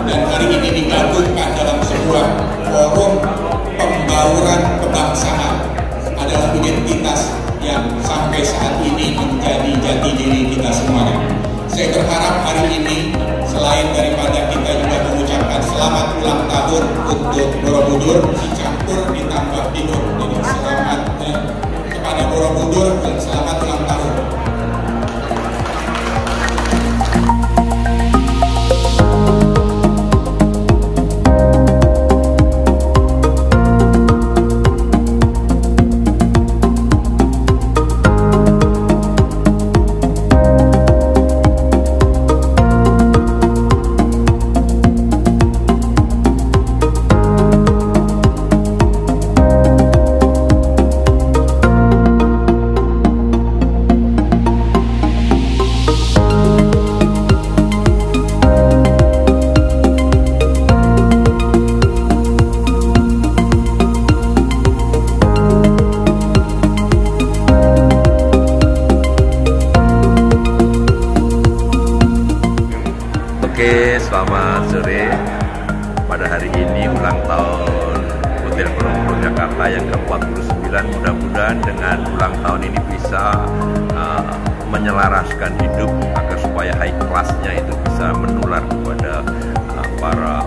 dan hari ini digabungkan dalam sebuah forum pembauran kebangsaan adalah identitas yang sampai saat ini menjadi jati diri kita semuanya. Saya berharap hari ini selain daripada kita juga mengucapkan selamat ulang tahun untuk Borobudur, dicampur ditambah tidur. Jadi selamat kepada Borobudur dan selamat ulang tahun. Oke, selamat sore. Pada hari ini ulang tahun Hotel Borobudur Jakarta yang ke-49. Mudah-mudahan dengan ulang tahun ini bisa menyelaraskan hidup agar supaya high class-nya itu bisa menular kepada para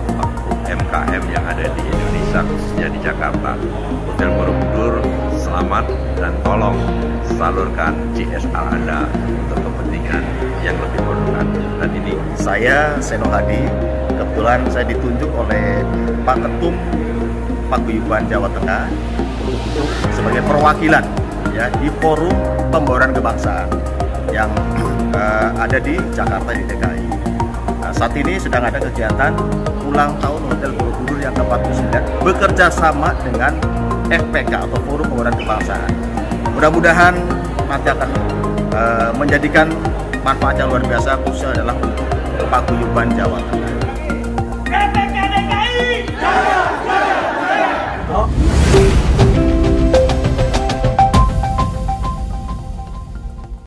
UMKM yang ada di Indonesia, khususnya di Jakarta. Hotel Borobudur, selamat dan tolong salurkan CSR Anda untuk kepentingan yang lebih bermanfaat. Dan ini saya Seno Hadi, kebetulan saya ditunjuk oleh Pak Ketum Paguyuban Jawa Tengah untuk sebagai perwakilan ya di forum pembauran kebangsaan yang ada di Jakarta di DKI. Nah, saat ini sedang ada kegiatan ulang tahun Hotel Borobudur yang ke-49 bekerja sama dengan FPK atau Forum Pembauran Kebangsaan. Mudah-mudahan nanti akan menjadikan manfaat yang luar biasa, khususnya adalah untuk Paguyuban Jawa Tengah.